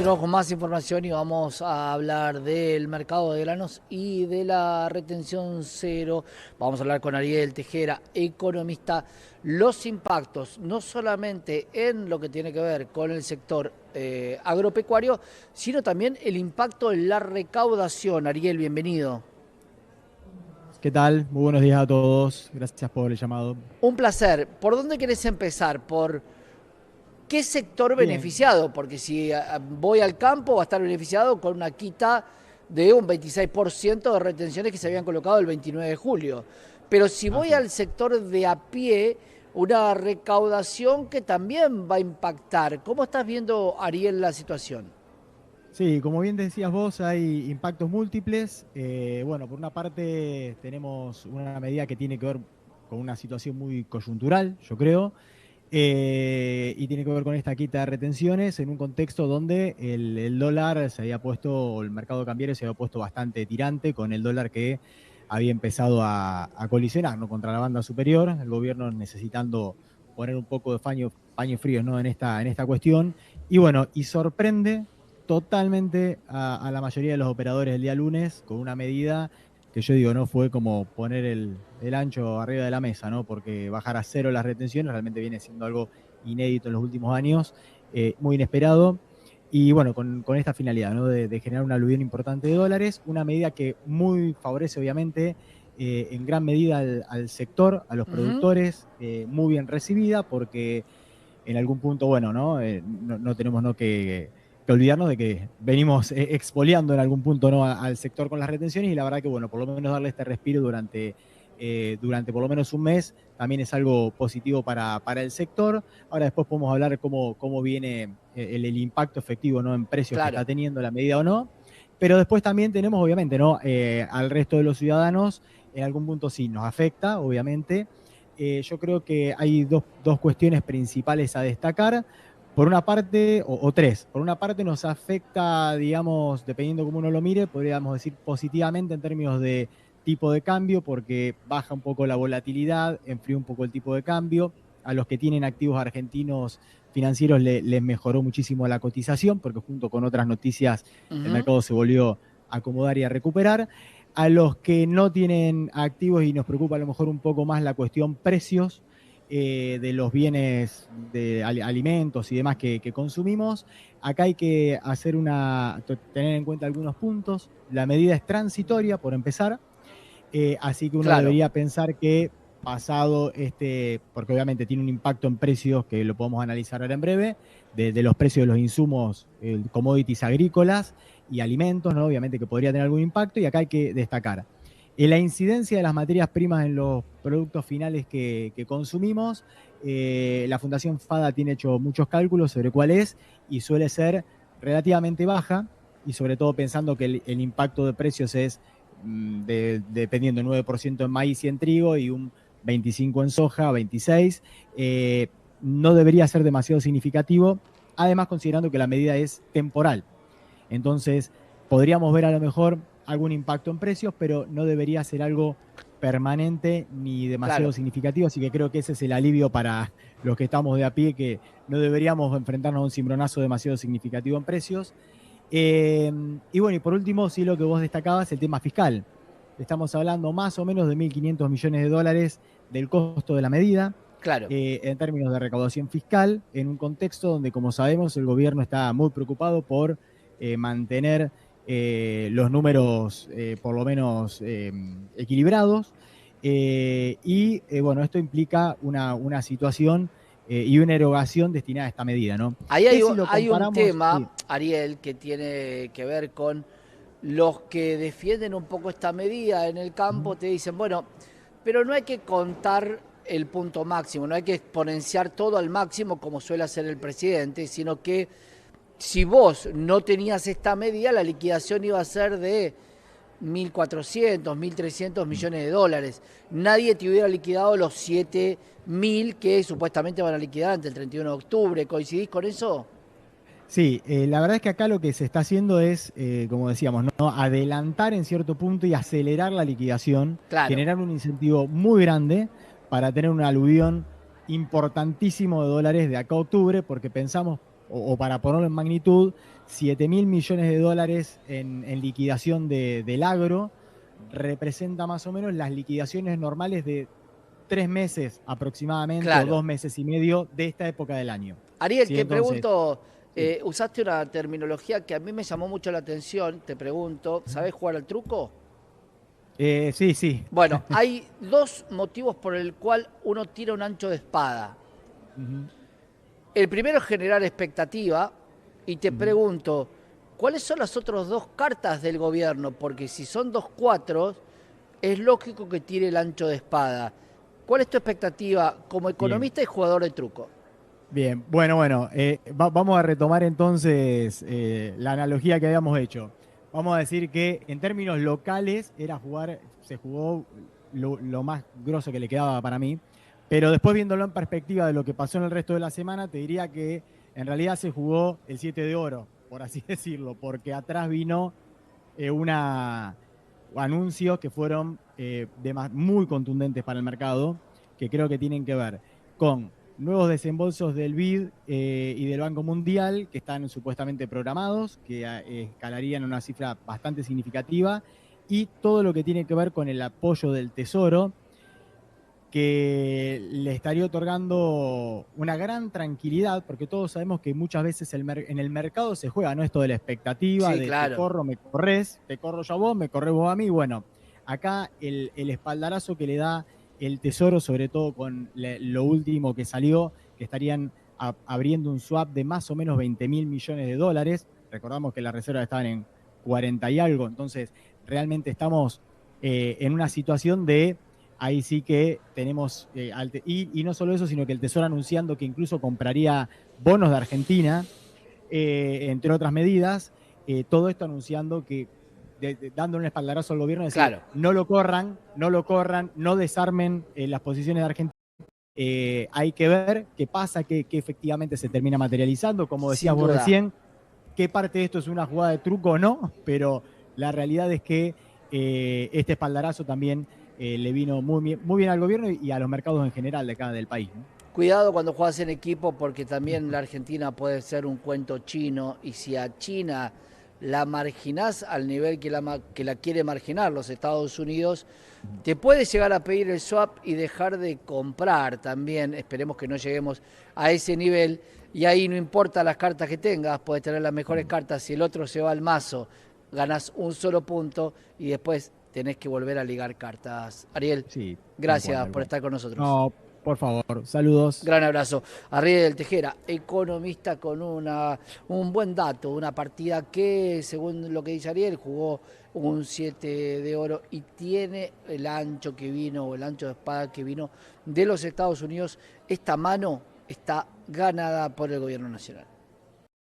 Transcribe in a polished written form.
Encontramos con más información y vamos a hablar del mercado de granos y de la retención cero. Vamos a hablar con Ariel Tejera, economista, los impactos no solamente en lo que tiene que ver con el sector agropecuario, sino también el impacto en la recaudación. Ariel, bienvenido. ¿Qué tal? Muy buenos días a todos. Gracias por el llamado. Un placer. ¿Por dónde querés empezar? ¿Por qué sector Bien, beneficiado? Porque si voy al campo va a estar beneficiado con una quita de un 26% de retenciones que se habían colocado el 29 de julio. Pero si voy así es. al sector de a pie, una recaudación que también va a impactar. ¿Cómo estás viendo, Ariel, la situación? Sí, como bien decías vos, hay impactos múltiples. Bueno, por una parte tenemos una medida que tiene que ver con una situación muy coyuntural, yo creo, y tiene que ver con esta quita de retenciones en un contexto donde el dólar se había puesto, o el mercado cambiario se había puesto bastante tirante con el dólar que había empezado a colisionar, ¿no?, contra la banda superior, el gobierno necesitando poner un poco de paños fríos, ¿no?, en esta cuestión. Y bueno, y sorprende totalmente a la mayoría de los operadores el día lunes con una medida que yo digo, no fue como poner el ancho arriba de la mesa, ¿no? Porque bajar a cero las retenciones realmente viene siendo algo inédito en los últimos años, muy inesperado. Y bueno, con esta finalidad, ¿no? De generar un aluvión importante de dólares, una medida que muy favorece, obviamente, en gran medida al sector, a los Uh -huh. productores, muy bien recibida, porque en algún punto, bueno, ¿no? No tenemos, ¿no?, que olvidarnos de que venimos expoliando en algún punto, ¿no?, al sector con las retenciones, y la verdad que, bueno, por lo menos darle este respiro durante por lo menos un mes también es algo positivo para el sector. Ahora después podemos hablar cómo viene el impacto efectivo, ¿no?, en precios que está Claro. teniendo la medida o no. Pero después también tenemos, obviamente, ¿no?, al resto de los ciudadanos, en algún punto sí nos afecta, obviamente. Yo creo que hay dos cuestiones principales a destacar. Por una parte, o tres, por una parte nos afecta, digamos, dependiendo cómo uno lo mire, podríamos decir positivamente en términos de tipo de cambio, porque baja un poco la volatilidad, enfría un poco el tipo de cambio. A los que tienen activos argentinos financieros les mejoró muchísimo la cotización, porque junto con otras noticias Uh el -huh. mercado se volvió a acomodar y a recuperar. A los que no tienen activos y nos preocupa a lo mejor un poco más la cuestión precios de los bienes de alimentos y demás que consumimos, acá hay que tener en cuenta algunos puntos. La medida es transitoria, por empezar, así que uno Claro. debería pensar que pasado porque obviamente tiene un impacto en precios que lo podemos analizar ahora en breve, de los precios de los insumos, commodities agrícolas y alimentos, ¿no? Obviamente que podría tener algún impacto, y acá hay que destacar la incidencia de las materias primas en los productos finales que consumimos. La Fundación FADA tiene hecho muchos cálculos sobre cuál es, y suele ser relativamente baja, y sobre todo pensando que el impacto de precios es dependiendo, 9% en maíz y en trigo y un 25% en soja, 26%, no debería ser demasiado significativo, además considerando que la medida es temporal. Entonces, podríamos ver a lo mejor algún impacto en precios, pero no debería ser algo permanente ni demasiado Claro. significativo, así que creo que ese es el alivio para los que estamos de a pie, que no deberíamos enfrentarnos a un cimbronazo demasiado significativo en precios. Y bueno, y por último, sí, lo que vos destacabas, el tema fiscal. Estamos hablando más o menos de 1.500 millones de dólares del costo de la medida, Claro. en términos de recaudación fiscal, en un contexto donde, como sabemos, el gobierno está muy preocupado por mantener los números por lo menos equilibrados. Bueno, esto implica una situación y una erogación destinada a esta medida, ¿no? Ahí Que si lo hay un comparamos, sí. tema, Ariel, que tiene que ver con los que defienden un poco esta medida en el campo, te dicen, bueno, pero no hay que contar el punto máximo, no hay que exponenciar todo al máximo como suele hacer el presidente, sino que si vos no tenías esta medida, la liquidación iba a ser de 1.400, 1.300 millones de dólares. Nadie te hubiera liquidado los 7.000 que supuestamente van a liquidar ante el 31 de octubre. ¿Coincidís con eso? Sí, la verdad es que acá lo que se está haciendo es, como decíamos, ¿no?, adelantar en cierto punto y acelerar la liquidación, Claro. generar un incentivo muy grande para tener un aluvión importantísimo de dólares de acá a octubre, porque pensamos o para ponerlo en magnitud, 7.000 millones de dólares en liquidación del agro, representa más o menos las liquidaciones normales de 3 meses aproximadamente o Claro. 2 meses y medio de esta época del año. Ariel, ¿Sí? te Entonces, pregunto, sí. usaste una terminología que a mí me llamó mucho la atención, te pregunto, ¿sabés jugar al truco? Sí, sí. Bueno, hay dos motivos por el cual uno tira un ancho de espada. Ujú, El primero es generar expectativa y te ujú. pregunto, ¿cuáles son las otras dos cartas del gobierno? Porque si son dos cuatros, es lógico que tire el ancho de espada. ¿Cuál es tu expectativa como Bien. economista y jugador de truco? Bien, bueno, vamos a retomar entonces la analogía que habíamos hecho. Vamos a decir que en términos locales se jugó lo más grosso que le quedaba para mí, pero después viéndolo en perspectiva de lo que pasó en el resto de la semana, te diría que en realidad se jugó el 7 de oro, por así decirlo, porque atrás vino una anuncios que fueron muy contundentes para el mercado, que creo que tienen que ver con nuevos desembolsos del BID y del Banco Mundial que están supuestamente programados, que escalarían una cifra bastante significativa, y todo lo que tiene que ver con el apoyo del Tesoro, que le estaría otorgando una gran tranquilidad, porque todos sabemos que muchas veces en el mercado se juega, ¿no? Esto de la expectativa, Sí, de te claro. corro, me corres, te corro yo a vos, me corres vos a mí. Bueno, acá el espaldarazo que le da el Tesoro, sobre todo con lo último que salió, que estarían abriendo un swap de más o menos 20.000 millones de dólares. Recordamos que las reservas estaban en 40 y algo, entonces realmente estamos en una situación de ahí sí que tenemos, y no solo eso, sino que el Tesoro anunciando que incluso compraría bonos de Argentina, entre otras medidas, todo esto anunciando que, dando un espaldarazo al gobierno, decir, Claro. no lo corran, no lo corran, no desarmen las posiciones de Argentina. Hay que ver qué pasa, qué efectivamente se termina materializando, como decías Sin vos duda. recién, qué parte de esto es una jugada de truco o no, pero la realidad es que este espaldarazo también le vino muy bien al gobierno y a los mercados en general de acá del país, ¿no? Cuidado cuando juegas en equipo porque también la Argentina puede ser un cuento chino y si a China la marginás al nivel que la quiere marginar los Estados Unidos, te puede llegar a pedir el swap y dejar de comprar también. Esperemos que no lleguemos a ese nivel. Y ahí no importa las cartas que tengas, puedes tener las mejores cartas. Si el otro se va al mazo, ganás un solo punto y después tenés que volver a ligar cartas. Ariel, Sí, tal cual, gracias tal por cual. estar con nosotros. No, por favor, saludos. Gran abrazo. Ariel Tejera, economista con un buen dato, una partida que, según lo que dice Ariel, jugó un 7 de oro y tiene el ancho que vino, o el ancho de espada que vino de los Estados Unidos. Esta mano está ganada por el gobierno nacional.